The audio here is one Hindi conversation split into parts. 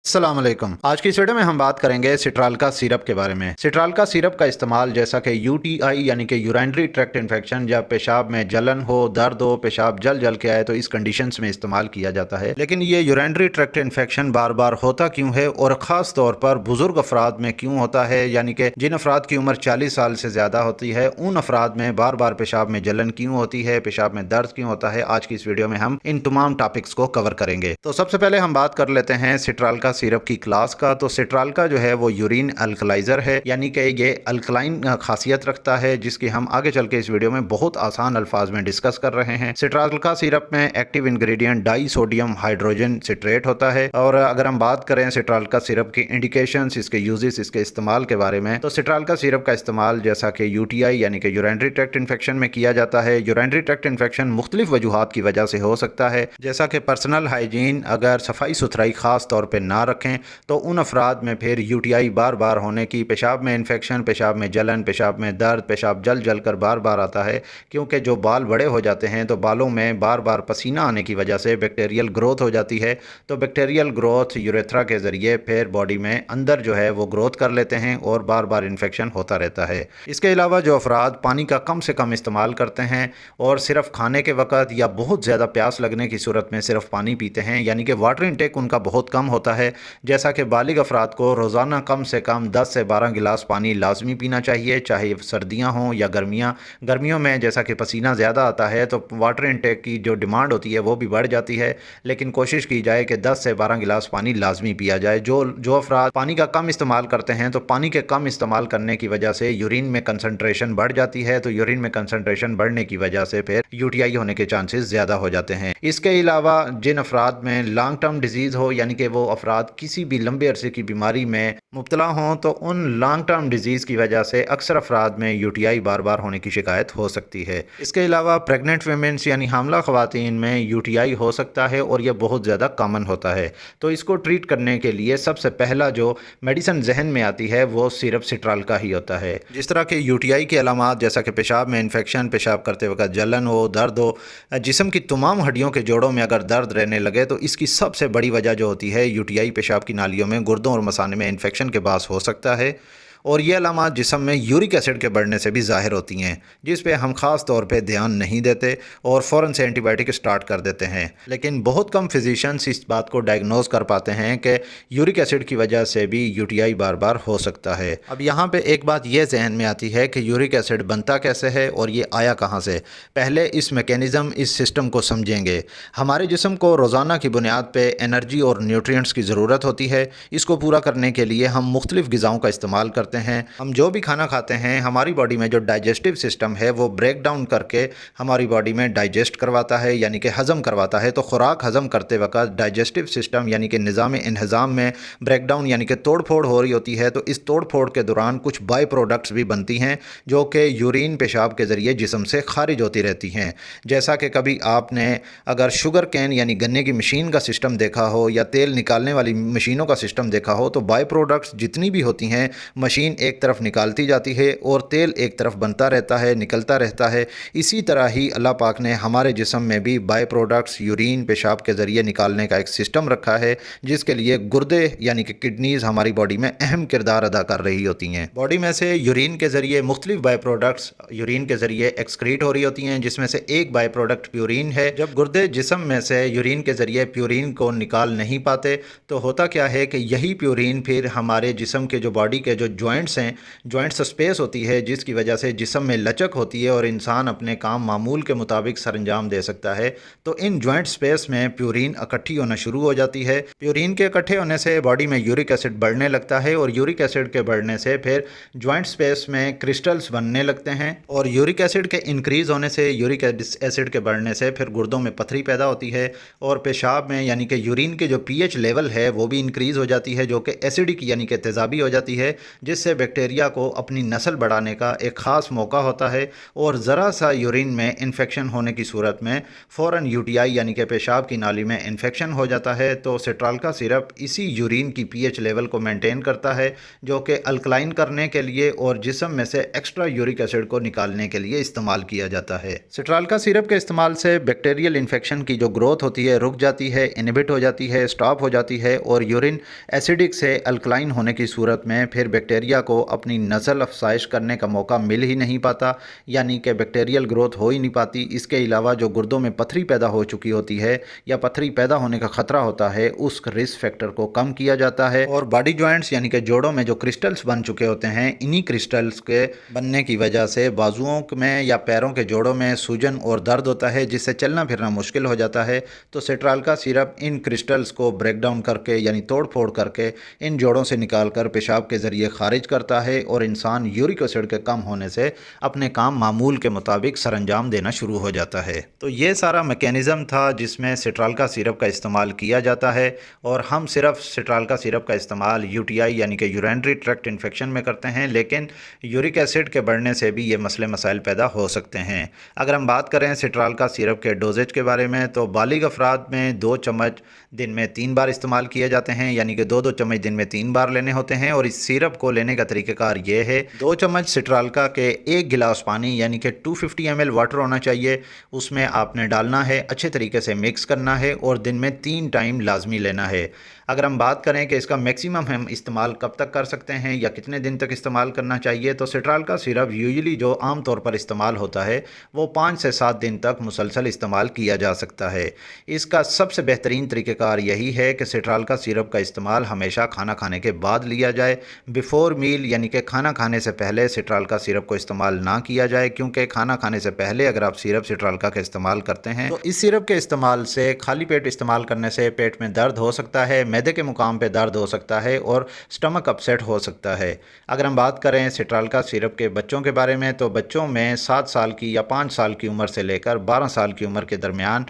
अस्सलाम वालेकुम। आज की इस वीडियो में हम बात करेंगे सिट्रालका सिरप के बारे में। सिट्रालका सिरप का इस्तेमाल जैसा कि यूटीआई यानी कि यूरिनरी ट्रैक्ट इन्फेक्शन, जब पेशाब में जलन हो, दर्द हो, पेशाब जल जल के आए तो इस कंडीशंस में इस्तेमाल किया जाता है। लेकिन ये यूरिनरी ट्रैक्ट इन्फेक्शन बार बार होता क्यों है और ख़ास तौर पर बुजुर्ग अफराद में क्यों होता है, यानी कि जिन अफराद की उम्र 40 साल से ज़्यादा होती है उन अफराद में बार बार पेशाब में जलन क्यों होती है, पेशाब में दर्द क्यों होता है। आज की इस वीडियो में हम इन तमाम टॉपिक्स को कवर करेंगे। तो सबसे पहले हम बात कर लेते हैं सिट्रालका सिरप की क्लास का। तो सिट्रालका जो है वो यूरिन अल्कलाइजर है, यानी कि ये अल्कलाइन खासियत रखता है, जिसकी हम आगे चल के इस वीडियो में बहुत आसान अल्फाज में डिस्कस कर रहे हैं। सिट्रालका सिरप में active ingredient die sodium hydrogen citrate होता है। और अगर हम बात करें सिट्रालका सिरप की इंडिकेशंस, इसके यूजेस, इसके इस्तेमाल के बारे में, तो सिट्रालका सिरप का इस्तेमाल जैसा कि यूटीआई यानी कि यूरिनरी ट्रैक्ट इन्फेक्शन में किया जाता है। यूरिनरी ट्रैक्ट इन्फेक्शन मुख्तलिफ वजूहात की वजह से हो सकता है, जैसा कि पर्सनल हाइजीन, अगर सफाई सुथराई खास तौर पर ना रखें तो उन अफराद में फिर यूटीआई बार बार होने की, पेशाब में इन्फेक्शन, पेशाब में जलन, पेशाब में दर्द, पेशाब जल जल कर बार बार आता है। क्योंकि जो बाल बड़े हो जाते हैं तो बालों में बार बार पसीना आने की वजह से बैक्टीरियल ग्रोथ हो जाती है। तो बैक्टीरियल ग्रोथ यूरेथ्रा के ज़रिए फिर बॉडी में अंदर जो है वो ग्रोथ कर लेते हैं और बार बार इन्फेक्शन होता रहता है। इसके अलावा जो अफराद पानी का कम से कम इस्तेमाल करते हैं और सिर्फ खाने के वक़्त या बहुत ज़्यादा प्यास लगने की सूरत में सिर्फ पानी पीते हैं, यानी कि वाटर इंटेक उनका बहुत कम होता है, जैसा कि बालिग अफराद को रोज़ाना कम से कम 10 से 12 गिलास पानी लाजमी पीना चाहिए, चाहे सर्दियां हों या गर्मियां। गर्मियों में जैसा कि पसीना ज़्यादा आता है तो वाटर इंटेक की जो डिमांड होती है वो भी बढ़ जाती है, लेकिन कोशिश की जाए कि 10 से 12 गिलास पानी लाजमी पिया जाए। जो अफराद पानी का कम इस्तेमाल करते हैं तो पानी के कम इस्तेमाल करने की वजह से यूरिन में कंसनट्रेशन बढ़ जाती है, तो यूरिन में कंसनट्रेशन बढ़ने की वजह से फिर यूटीआई होने के चांसेस ज़्यादा हो जाते हैं। इसके अलावा जिन अफराद में लॉन्ग टर्म डिजीज़ हो, यानी कि वो अफराद किसी भी लंबे अरसे की बीमारी में मुब्तला हों, तो उन लॉन्ग टर्म डिजीज़ की वजह से अक्सर अफराद में यूटीआई बार बार होने की शिकायत हो सकती है। इसके अलावा प्रेग्नेंट वीमेंस यानी हामला ख़वातीन में यूटीआई हो सकता है और यह बहुत ज़्यादा कॉमन होता है। तो इसको ट्रीट करने के लिए सबसे पहला जो मेडिसिन जहन में आती है वो सिरप सिट्रालका ही होता है। जिस तरह के यूटीआई के अलामात जैसा कि पेशाब में इन्फेक्शन, पेशाब करते वक्त जलन हो, दर्द हो, जिस्म की तमाम हड्डियों के जोड़ों में अगर दर्द रहने लगे, तो इसकी सबसे बड़ी वजह जो होती है यूटीआई पेशाब की नालियों में, गुर्दों और मसाने में इन्फेक्शन के बास हो सकता है। और ये अलामात जिस्म में यूरिक एसिड के बढ़ने से भी ज़ाहिर होती हैं, जिस पे हम ख़ास तौर पे ध्यान नहीं देते और फ़ौरन से एंटीबायोटिक स्टार्ट कर देते हैं। लेकिन बहुत कम फिजिशियंस इस बात को डायग्नोज कर पाते हैं कि यूरिक एसिड की वजह से भी यूटीआई बार बार हो सकता है। अब यहाँ पे एक बात यह जहन में आती है कि यूरिक एसिड बनता कैसे है और ये आया कहाँ से। पहले इस मैकेनिज़्म, इस सिस्टम को समझेंगे। हमारे जिस्म को रोज़ाना की बुनियाद पर एनर्जी और न्यूट्रिएंट्स की ज़रूरत होती है। इसको पूरा करने के लिए हम मुख्तलिफ़ ग़िज़ाओं का इस्तेमाल करते हैं। हम जो भी खाना खाते हैं, हमारी बॉडी में जो डाइजेस्टिव सिस्टम है वो ब्रेक डाउन करके हमारी बॉडी में डाइजेस्ट करवाता है, यानी कि हज़म करवाता है। तो खुराक हज़म करते वक्त डाइजेस्टिव सिस्टम यानी कि निज़ाम इंहज़ाम में ब्रेक डाउन यानी कि तोड़ फोड़ हो रही होती है। तो इस तोड़ फोड़ के दौरान कुछ बाई प्रोडक्ट्स भी बनती हैं जो कि यूरिन पेशाब के ज़रिए जिस्म से खारिज होती रहती हैं। जैसा कि कभी आपने अगर शुगर कैन यानी गन्ने की मशीन का सिस्टम देखा हो या तेल निकालने वाली मशीनों का सिस्टम देखा हो, तो बाई प्रोडक्ट्स जितनी भी होती हैं, मशीन एक तरफ निकालती जाती है और तेल एक तरफ बनता रहता है, निकलता रहता है। इसी तरह ही अल्लाह पाक ने हमारे जिस्म में भी बाय प्रोडक्ट्स यूरिन पेशाब के ज़रिए निकालने का एक सिस्टम रखा है, जिसके लिए गुर्दे यानी कि किडनीज़ हमारी बॉडी में अहम किरदार अदा कर रही होती हैं। बॉडी में से यूरिन के ज़रिए मुख्तलिफ बाय प्रोडक्ट्स यूरिन के ज़रिए एक्सक्रीट हो रही होती हैं, जिसमें से एक बाय प्रोडक्ट प्यूरिन है। जब गुर्दे जिस्म में से यूरिन के ज़रिए प्यूरिन को निकाल नहीं पाते तो होता क्या है कि यही प्यूरिन फिर हमारे जिस्म के जो बॉडी के जो जॉइंट्स हैं, जॉइंट्स स्पेस होती है, जिसकी वजह से जिस्म में लचक होती है और इंसान अपने काम मामूल के मुताबिक सरंजाम दे सकता है। तो इन जॉइंट स्पेस में प्यूरिन इकट्ठी होना शुरू हो जाती है। प्यूरिन के इकट्ठे होने से बॉडी में यूरिक एसिड बढ़ने लगता है और यूरिक एसिड के बढ़ने से फिर जॉइंट स्पेस में क्रिस्टल्स बनने लगते हैं और यूरिक एसिड के इंक्रीज़ होने से, यूरिक एसिड के बढ़ने से फिर गुर्दों में पथरी पैदा होती है और पेशाब में यानी कि यूरिन के जो पीएच लेवल है वो भी इंक्रीज़ हो जाती है, जो कि एसिडिक यानी कि तेज़ाबी हो जाती है, जिस जिससे बैक्टीरिया को अपनी नस्ल बढ़ाने का एक ख़ास मौका होता है और ज़रा सा यूरिन में इन्फेक्शन होने की सूरत में फ़ौरन यूटीआई यानी कि पेशाब की नाली में इन्फेक्शन हो जाता है। तो सिट्रालका सिरप इसी यूरिन की पीएच लेवल को मेंटेन करता है, जो कि अल्कलाइन करने के लिए और जिस्म में से एक्स्ट्रा यूरिक एसिड को निकालने के लिए इस्तेमाल किया जाता है। सिट्रालका सिरप के इस्तेमाल से बैक्टीरियल इन्फेक्शन की जो ग्रोथ होती है रुक जाती है, इनहिबिट हो जाती है, स्टॉप हो जाती है और यूरिन एसिडिक से अल्कलाइन होने की सूरत में फिर बैक्टीरिया को अपनी नस्ल अफसाइश करने का मौका मिल ही नहीं पाता, यानी कि बैक्टीरियल ग्रोथ हो ही नहीं पाती। इसके अलावा जो गुर्दों में पथरी पैदा हो चुकी होती है या पथरी पैदा होने का खतरा होता है, उस रिस्क फैक्टर को कम किया जाता है। और बॉडी जॉइंट्स यानी कि जोड़ों में जो क्रिस्टल्स बन चुके होते हैं, इन्हीं क्रिस्टल्स के बनने की वजह से बाजुओं में या पैरों के जोड़ों में सूजन और दर्द होता है, जिससे चलना फिरना मुश्किल हो जाता है। तो सिट्रालका सिरप इन क्रिस्टल्स को ब्रेक डाउन करके यानी तोड़ फोड़ करके इन जोड़ों से निकालकर पेशाब के ज़रिए खारिज करता है और इंसान यूरिक एसिड के कम होने से अपने काम मामूल के मुताबिक सरंजाम देना शुरू हो जाता है। तो ये सारा मैकेनिज़्म था जिसमें सिट्रालका सिरप का इस्तेमाल किया जाता है। और हम सिर्फ सिट्रालका सिरप का इस्तेमाल यूटीआई यानी कि यूरिनरी ट्रैक्ट इन्फेक्शन में करते हैं, लेकिन यूरिक एसिड के बढ़ने से भी ये मसले मसाइल पैदा हो सकते हैं। अगर हम बात करें सिट्रालका सिरप के डोजेज के बारे में, तो बालिग अफराद में 2 चम्मच दिन में 3 बार इस्तेमाल किए जाते हैं, यानी कि 2-2 चम्मच दिन में 3 बार लेने होते हैं। और इस सिरप को लेने का तरीक़ाकार ये है, 2 चम्मच सिट्रालका के 1 गिलास पानी यानी कि 250 ml वाटर होना चाहिए, उसमें आपने डालना है, अच्छे तरीके से मिक्स करना है और दिन में 3 टाइम लाजमी लेना है। अगर हम बात करें कि इसका मैक्सिमम हम इस्तेमाल कब तक कर सकते हैं या कितने दिन तक इस्तेमाल करना चाहिए, तो सिट्रालका सिरप यूजुअली जो आम तौर पर इस्तेमाल होता है वो 5 से 7 दिन तक मुसलसल इस्तेमाल किया जा सकता है। इसका सबसे बेहतरीन तरीक़ाकार यही है कि सिट्रालका सिरप का इस्तेमाल हमेशा खाना खाने के बाद लिया जाए, बिफ़ोर मील यानी कि खाना खाने से पहले सिट्रालका सिरप को इस्तेमाल ना किया जाए, क्योंकि खाना खाने से पहले अगर आप सिरप सिट्रालका का इस्तेमाल करते हैं तो इस सिरप के इस्तेमाल से खाली पेट इस्तेमाल करने से पेट में दर्द हो सकता है, मैदे के मुकाम पे दर्द हो सकता है और स्टमक अपसेट हो सकता है। अगर हम बात करें सिट्रालका सिरप के बच्चों के बारे में, तो बच्चों में 7 साल की या 5 साल की उम्र से लेकर 12 साल की उम्र के दरमियान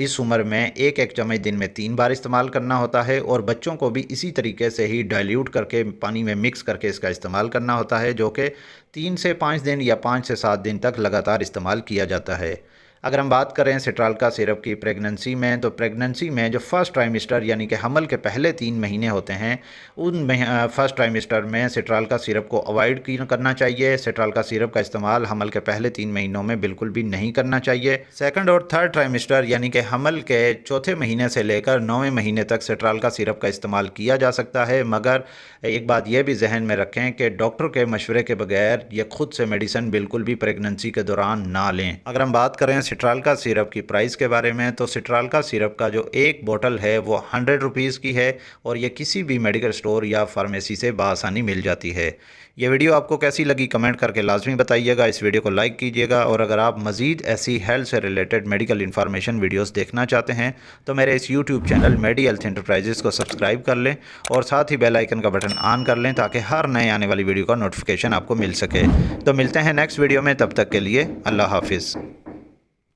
इस उम्र में 1-1 चम्मच दिन में 3 बार इस्तेमाल करना होता है और बच्चों को भी इसी तरीके से ही डाइल्यूट करके पानी में मिक्स करके इसका इस्तेमाल करना होता है, जो कि 3 से 5 दिन या 5 से 7 दिन तक लगातार इस्तेमाल किया जाता है। अगर हम बात करें सिट्रालका सिरप की प्रेगनेंसी में, तो प्रेगनेंसी में जो फर्स्ट ट्राइमेस्टर यानी कि हमल के पहले 3 महीने होते हैं, उन फर्स्ट ट्राइमेस्टर में सिट्रालका सिरप को अवॉइड करना चाहिए। सिट्रालका सिरप का इस्तेमाल हमल के पहले 3 महीनों में बिल्कुल भी नहीं करना चाहिए। सेकंड और थर्ड ट्राइमेस्टर यानी कि हमल के चौथे महीने से लेकर 9वें महीने तक सिट्रालका सिरप का इस्तेमाल किया जा सकता है, मगर एक बात यह भी जहन में रखें कि डॉक्टर के मशवरे के बगैर ये खुद से मेडिसिन बिल्कुल भी प्रेगनेंसी के दौरान ना लें। अगर हम बात करें सिट्रालका सिरप की प्राइस के बारे में, तो सिट्रालका सिरप का जो एक बोतल है वो 100 रुपीज़ की है और ये किसी भी मेडिकल स्टोर या फार्मेसी से बआसानी मिल जाती है। ये वीडियो आपको कैसी लगी कमेंट करके लाजमी बताइएगा। इस वीडियो को लाइक कीजिएगा और अगर आप मज़ीद ऐसी हेल्थ से रिलेटेड मेडिकल इन्फॉर्मेशन वीडियोस देखना चाहते हैं तो मेरे इस यूट्यूब चैनल मेडी हेल्थ एंटरप्राइजेज़ को सब्सक्राइब कर लें और साथ ही बेल आइकन का बटन ऑन कर लें ताकि हर नए आने वाली वीडियो का नोटिफिकेशन आपको मिल सके। तो मिलते हैं नेक्स्ट वीडियो में, तब तक के लिए अल्लाह हाफिज़।